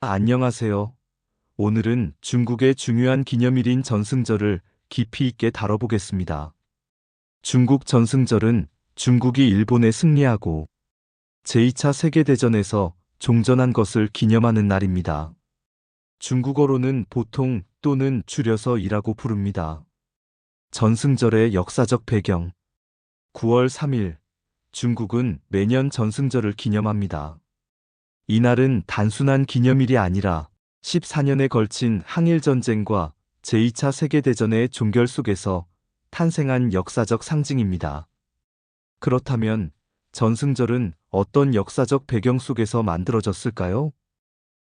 안녕하세요. 오늘은 중국의 중요한 기념일인 전승절을 깊이 있게 다뤄보겠습니다. 중국 전승절은 중국이 일본에 승리하고 제2차 세계대전에서 종전한 것을 기념하는 날입니다. 중국어로는 보통 또는 줄여서 이라고 부릅니다. 전승절의 역사적 배경 9월 3일 중국은 매년 전승절을 기념합니다. 이날은 단순한 기념일이 아니라 14년에 걸친 항일전쟁과 제2차 세계대전의 종결 속에서 탄생한 역사적 상징입니다. 그렇다면 전승절은 어떤 역사적 배경 속에서 만들어졌을까요?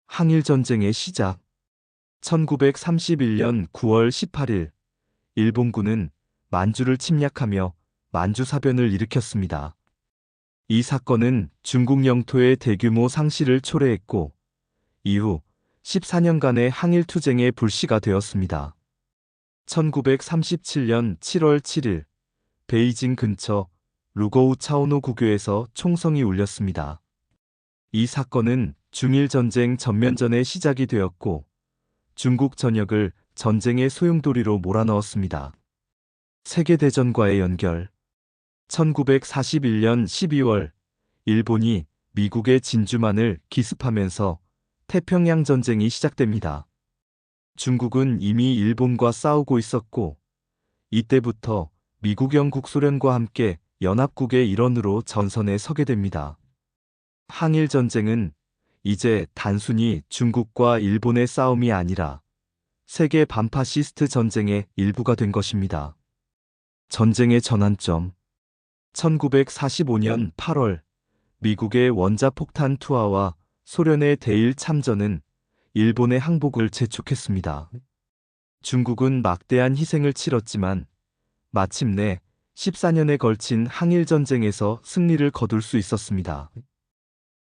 항일전쟁의 시작 1931년 9월 18일 일본군은 만주를 침략하며 만주사변을 일으켰습니다. 이 사건은 중국 영토의 대규모 상실을 초래했고 이후 14년간의 항일투쟁의 불씨가 되었습니다. 1937년 7월 7일 베이징 근처 루거우 차오노 국교에서 총성이 울렸습니다. 이 사건은 중일전쟁 전면전의 시작이 되었고 중국 전역을 전쟁의 소용돌이로 몰아넣었습니다. 세계대전과의 연결 1941년 12월 일본이 미국의 진주만을 기습하면서 태평양 전쟁이 시작됩니다. 중국은 이미 일본과 싸우고 있었고 이때부터 미국형 국소련과 함께 연합국의 일원으로 전선에 서게 됩니다. 항일 전쟁은 이제 단순히 중국과 일본의 싸움이 아니라 세계 반파시스트 전쟁의 일부가 된 것입니다. 전쟁의 전환점 1945년 8월 미국의 원자폭탄 투하와 소련의 대일 참전은 일본의 항복을 재촉했습니다. 중국은 막대한 희생을 치렀지만 마침내 14년에 걸친 항일전쟁에서 승리를 거둘 수 있었습니다.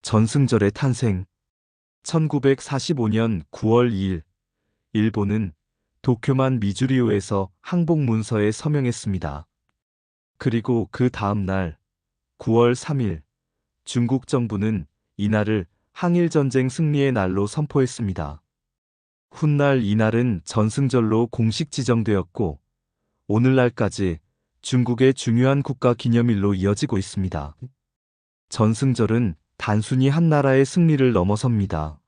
전승절의 탄생 1945년 9월 2일 일본은 도쿄만 미주리오에서 항복 문서에 서명했습니다. 그리고 그 다음 날 9월 3일 중국 정부는 이날을 항일전쟁 승리의 날로 선포했습니다. 훗날 이날은 전승절로 공식 지정되었고 오늘날까지 중국의 중요한 국가 기념일로 이어지고 있습니다. 전승절은 단순히 한 나라의 승리를 넘어섭니다.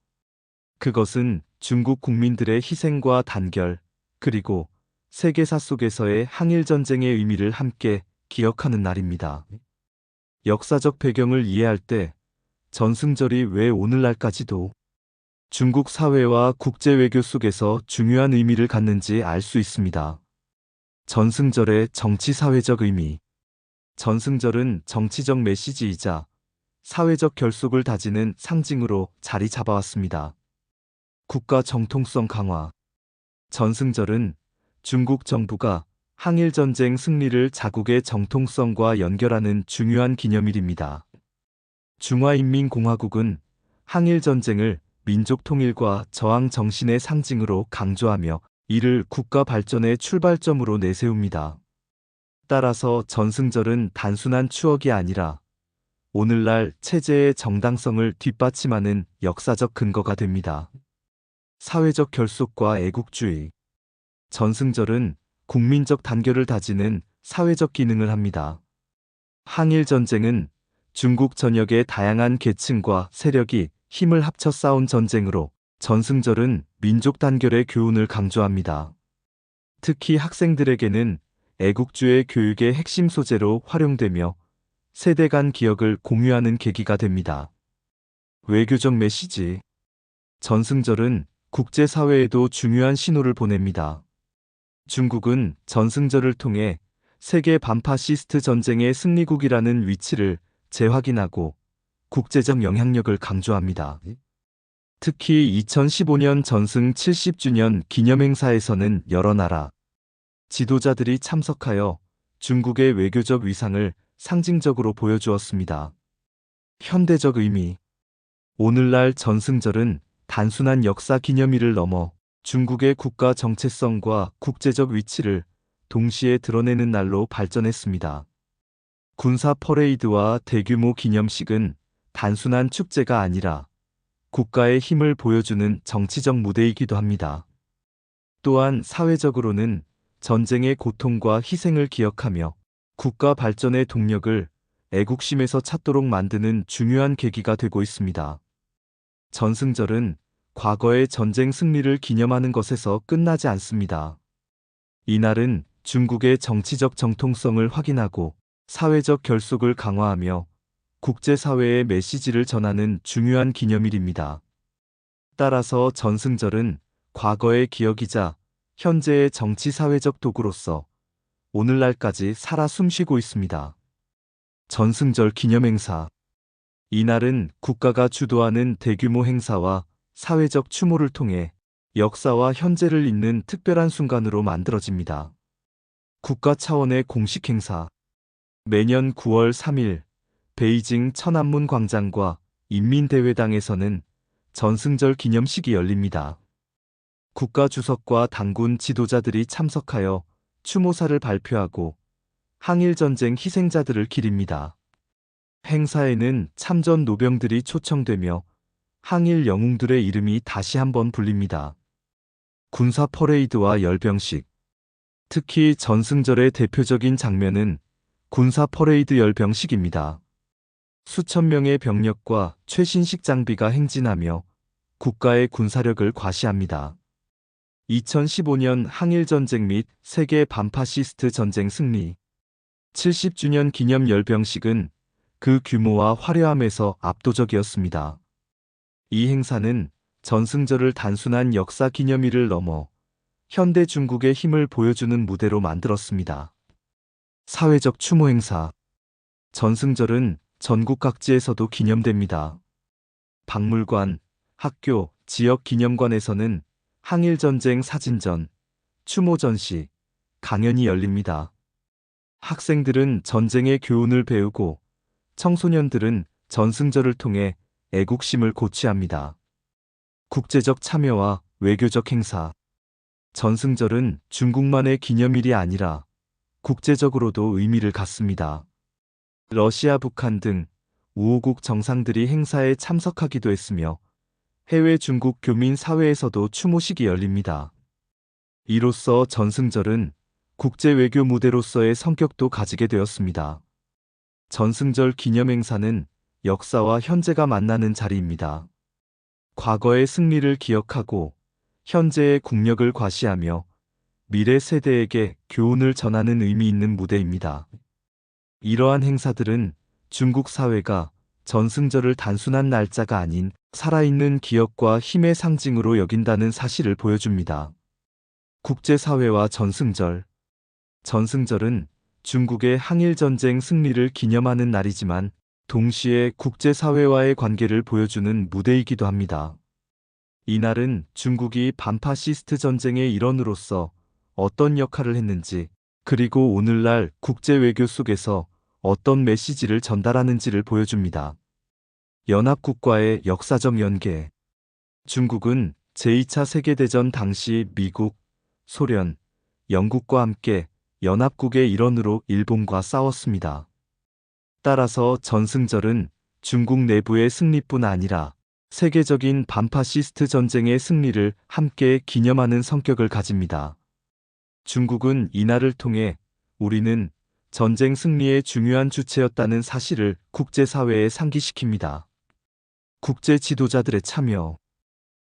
그것은 중국 국민들의 희생과 단결, 그리고 세계사 속에서의 항일전쟁의 의미를 함께 기억하는 날입니다. 역사적 배경을 이해할 때 전승절이 왜 오늘날까지도 중국 사회와 국제 외교 속에서 중요한 의미를 갖는지 알 수 있습니다. 전승절의 정치-사회적 의미 전승절은 정치적 메시지이자 사회적 결속을 다지는 상징으로 자리 잡아왔습니다. 국가 정통성 강화 전승절은 중국 정부가 항일전쟁 승리를 자국의 정통성과 연결하는 중요한 기념일입니다. 중화인민공화국은 항일전쟁을 민족 통일과 저항 정신의 상징으로 강조하며 이를 국가 발전의 출발점으로 내세웁니다. 따라서 전승절은 단순한 추억이 아니라 오늘날 체제의 정당성을 뒷받침하는 역사적 근거가 됩니다. 사회적 결속과 애국주의 전승절은 국민적 단결을 다지는 사회적 기능을 합니다. 항일전쟁은 중국 전역의 다양한 계층과 세력이 힘을 합쳐 싸운 전쟁으로 전승절은 민족 단결의 교훈을 강조합니다. 특히 학생들에게는 애국주의 교육의 핵심 소재로 활용되며 세대 간 기억을 공유하는 계기가 됩니다. 외교적 메시지 전승절은 국제사회에도 중요한 신호를 보냅니다. 중국은 전승절을 통해 세계 반파시스트 전쟁의 승리국이라는 위치를 재확인하고 국제적 영향력을 강조합니다. 특히 2015년 전승 70주년 기념행사에서는 여러 나라 지도자들이 참석하여 중국의 외교적 위상을 상징적으로 보여주었습니다. 현대적 의미 오늘날 전승절은 단순한 역사 기념일을 넘어 중국의 국가 정체성과 국제적 위치를 동시에 드러내는 날로 발전했습니다. 군사 퍼레이드와 대규모 기념식은 단순한 축제가 아니라 국가의 힘을 보여주는 정치적 무대이기도 합니다. 또한 사회적으로는 전쟁의 고통과 희생을 기억하며 국가 발전의 동력을 애국심에서 찾도록 만드는 중요한 계기가 되고 있습니다. 전승절은 과거의 전쟁 승리를 기념하는 것에서 끝나지 않습니다. 이날은 중국의 정치적 정통성을 확인하고 사회적 결속을 강화하며 국제사회의 메시지를 전하는 중요한 기념일입니다. 따라서 전승절은 과거의 기억이자 현재의 정치-사회적 도구로서 오늘날까지 살아 숨쉬고 있습니다. 전승절 기념행사. 이날은 국가가 주도하는 대규모 행사와 사회적 추모를 통해 역사와 현재를 잇는 특별한 순간으로 만들어집니다. 국가 차원의 공식 행사. 매년 9월 3일 베이징 천안문 광장과 인민대회당에서는 전승절 기념식이 열립니다. 국가 주석과 당군 지도자들이 참석하여 추모사를 발표하고 항일전쟁 희생자들을 기립니다. 행사에는 참전 노병들이 초청되며 항일 영웅들의 이름이 다시 한번 불립니다. 군사 퍼레이드와 열병식. 특히 전승절의 대표적인 장면은 군사 퍼레이드 열병식입니다. 수천 명의 병력과 최신식 장비가 행진하며 국가의 군사력을 과시합니다. 2015년 항일전쟁 및 세계 반파시스트 전쟁 승리 70주년 기념 열병식은 그 규모와 화려함에서 압도적이었습니다. 이 행사는 전승절을 단순한 역사 기념일을 넘어 현대 중국의 힘을 보여주는 무대로 만들었습니다. 사회적 추모 행사. 전승절은 전국 각지에서도 기념됩니다. 박물관, 학교, 지역 기념관에서는 항일전쟁 사진전, 추모 전시, 강연이 열립니다. 학생들은 전쟁의 교훈을 배우고 청소년들은 전승절을 통해 애국심을 고취합니다. 국제적 참여와 외교적 행사. 전승절은 중국만의 기념일이 아니라 국제적으로도 의미를 갖습니다. 러시아, 북한 등 우호국 정상들이 행사에 참석하기도 했으며 해외 중국 교민 사회에서도 추모식이 열립니다. 이로써 전승절은 국제 외교 무대로서의 성격도 가지게 되었습니다. 전승절 기념행사는 역사와 현재가 만나는 자리입니다. 과거의 승리를 기억하고 현재의 국력을 과시하며 미래 세대에게 교훈을 전하는 의미 있는 무대입니다. 이러한 행사들은 중국 사회가 전승절을 단순한 날짜가 아닌 살아있는 기억과 힘의 상징으로 여긴다는 사실을 보여줍니다. 국제사회와 전승절. 전승절은 중국의 항일전쟁 승리를 기념하는 날이지만 동시에 국제사회와의 관계를 보여주는 무대이기도 합니다. 이날은 중국이 반파시스트 전쟁의 일원으로서 어떤 역할을 했는지, 그리고 오늘날 국제 외교 속에서 어떤 메시지를 전달하는지를 보여줍니다. 연합국과의 역사적 연계. 중국은 제2차 세계대전 당시 미국, 소련, 영국과 함께 연합국의 일원으로 일본과 싸웠습니다. 따라서 전승절은 중국 내부의 승리뿐 아니라 세계적인 반파시스트 전쟁의 승리를 함께 기념하는 성격을 가집니다. 중국은 이날을 통해 우리는 전쟁 승리의 중요한 주체였다는 사실을 국제사회에 상기시킵니다. 국제 지도자들의 참여.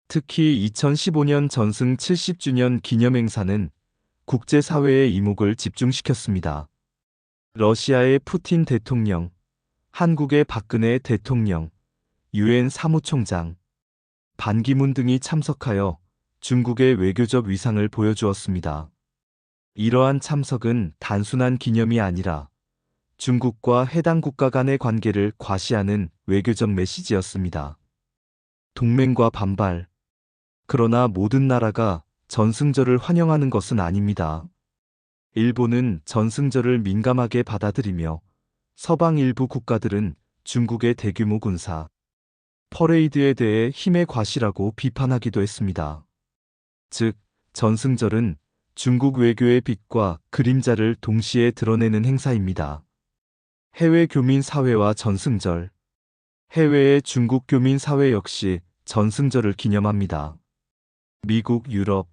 특히 2015년 전승 70주년 기념행사는 국제사회의 이목을 집중시켰습니다. 러시아의 푸틴 대통령, 한국의 박근혜 대통령, 유엔 사무총장, 반기문 등이 참석하여 중국의 외교적 위상을 보여주었습니다. 이러한 참석은 단순한 기념이 아니라 중국과 해당 국가 간의 관계를 과시하는 외교적 메시지였습니다. 동맹과 반발. 그러나 모든 나라가 전승절을 환영하는 것은 아닙니다. 일본은 전승절을 민감하게 받아들이며 서방 일부 국가들은 중국의 대규모 군사 퍼레이드에 대해 힘의 과시라고 비판하기도 했습니다. 즉, 전승절은 중국 외교의 빛과 그림자를 동시에 드러내는 행사입니다. 해외 교민 사회와 전승절. 해외의 중국 교민 사회 역시 전승절을 기념합니다. 미국, 유럽,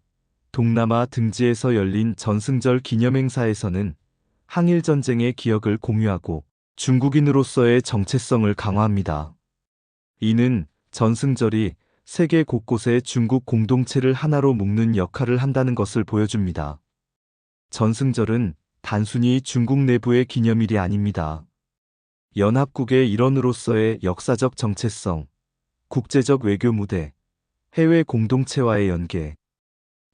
동남아 등지에서 열린 전승절 기념행사에서는 항일전쟁의 기억을 공유하고 중국인으로서의 정체성을 강화합니다. 이는 전승절이 세계 곳곳의 중국 공동체를 하나로 묶는 역할을 한다는 것을 보여줍니다. 전승절은 단순히 중국 내부의 기념일이 아닙니다. 연합국의 일원으로서의 역사적 정체성, 국제적 외교 무대, 해외 공동체와의 연계.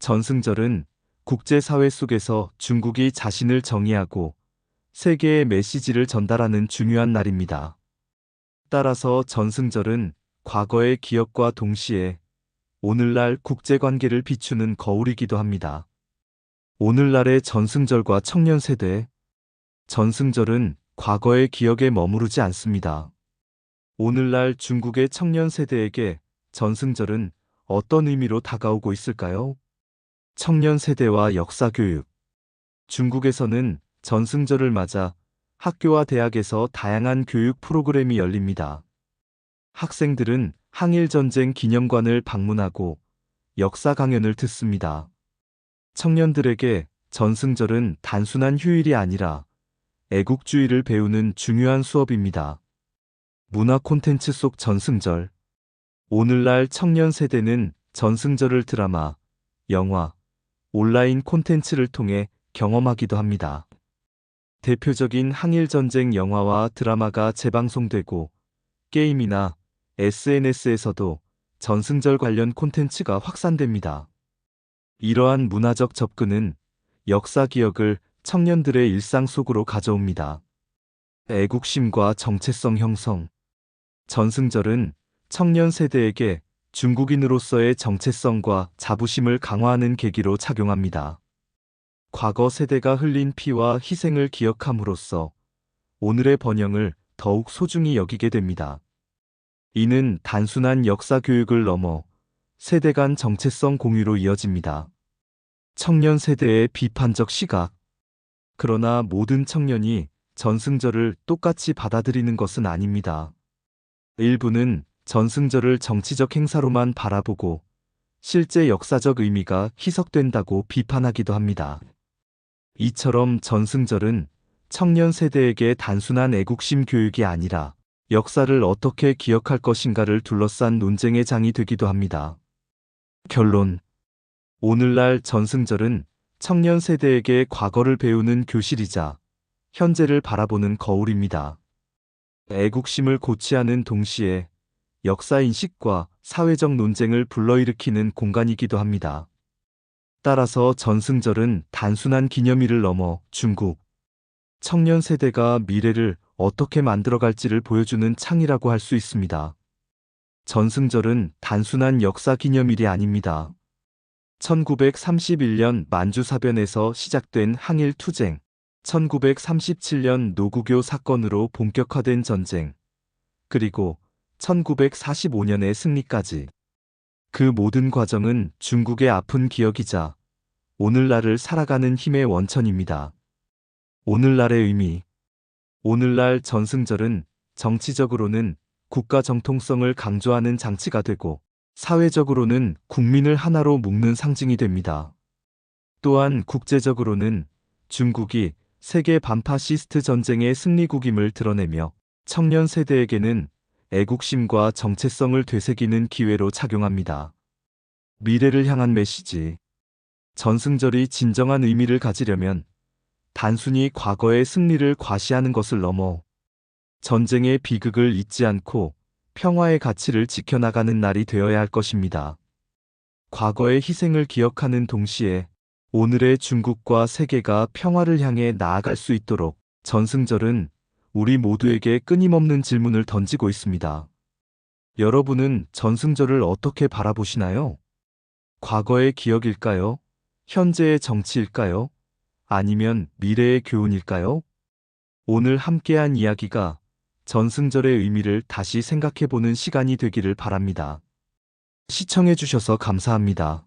전승절은 국제사회 속에서 중국이 자신을 정의하고 세계의 메시지를 전달하는 중요한 날입니다. 따라서 전승절은 과거의 기억과 동시에 오늘날 국제관계를 비추는 거울이기도 합니다. 오늘날의 전승절과 청년세대. 전승절은 과거의 기억에 머무르지 않습니다. 오늘날 중국의 청년세대에게 전승절은 어떤 의미로 다가오고 있을까요? 청년세대와 역사교육. 중국에서는 전승절을 맞아 학교와 대학에서 다양한 교육 프로그램이 열립니다. 학생들은 항일전쟁 기념관을 방문하고 역사 강연을 듣습니다. 청년들에게 전승절은 단순한 휴일이 아니라 애국주의를 배우는 중요한 수업입니다. 문화 콘텐츠 속 전승절. 오늘날 청년 세대는 전승절을 드라마, 영화, 온라인 콘텐츠를 통해 경험하기도 합니다. 대표적인 항일전쟁 영화와 드라마가 재방송되고 게임이나 SNS에서도 전승절 관련 콘텐츠가 확산됩니다. 이러한 문화적 접근은 역사 기억을 청년들의 일상 속으로 가져옵니다. 애국심과 정체성 형성. 전승절은 청년 세대에게 중국인으로서의 정체성과 자부심을 강화하는 계기로 작용합니다. 과거 세대가 흘린 피와 희생을 기억함으로써 오늘의 번영을 더욱 소중히 여기게 됩니다. 이는 단순한 역사 교육을 넘어 세대 간 정체성 공유로 이어집니다. 청년 세대의 비판적 시각. 그러나 모든 청년이 전승절을 똑같이 받아들이는 것은 아닙니다. 일부는 전승절을 정치적 행사로만 바라보고 실제 역사적 의미가 희석된다고 비판하기도 합니다. 이처럼 전승절은 청년 세대에게 단순한 애국심 교육이 아니라 역사를 어떻게 기억할 것인가를 둘러싼 논쟁의 장이 되기도 합니다. 결론. 오늘날 전승절은 청년 세대에게 과거를 배우는 교실이자 현재를 바라보는 거울입니다. 애국심을 고취하는 동시에 역사인식과 사회적 논쟁을 불러일으키는 공간이기도 합니다. 따라서 전승절은 단순한 기념일을 넘어 중국 청년 세대가 미래를 어떻게 만들어갈지를 보여주는 창이라고 할 수 있습니다. 전승절은 단순한 역사 기념일이 아닙니다. 1931년 만주사변에서 시작된 항일투쟁, 1937년 노구교 사건으로 본격화된 전쟁, 그리고 1945년의 승리까지. 그 모든 과정은 중국의 아픈 기억이자 오늘날을 살아가는 힘의 원천입니다. 오늘날의 의미. 오늘날 전승절은 정치적으로는 국가 정통성을 강조하는 장치가 되고 사회적으로는 국민을 하나로 묶는 상징이 됩니다. 또한 국제적으로는 중국이 세계 반파시스트 전쟁의 승리국임을 드러내며 청년 세대에게는 애국심과 정체성을 되새기는 기회로 작용합니다. 미래를 향한 메시지. 전승절이 진정한 의미를 가지려면 단순히 과거의 승리를 과시하는 것을 넘어 전쟁의 비극을 잊지 않고 평화의 가치를 지켜나가는 날이 되어야 할 것입니다. 과거의 희생을 기억하는 동시에 오늘의 중국과 세계가 평화를 향해 나아갈 수 있도록 전승절은 우리 모두에게 끊임없는 질문을 던지고 있습니다. 여러분은 전승절을 어떻게 바라보시나요? 과거의 기억일까요? 현재의 정치일까요? 아니면 미래의 교훈일까요? 오늘 함께한 이야기가 전승절의 의미를 다시 생각해보는 시간이 되기를 바랍니다. 시청해주셔서 감사합니다.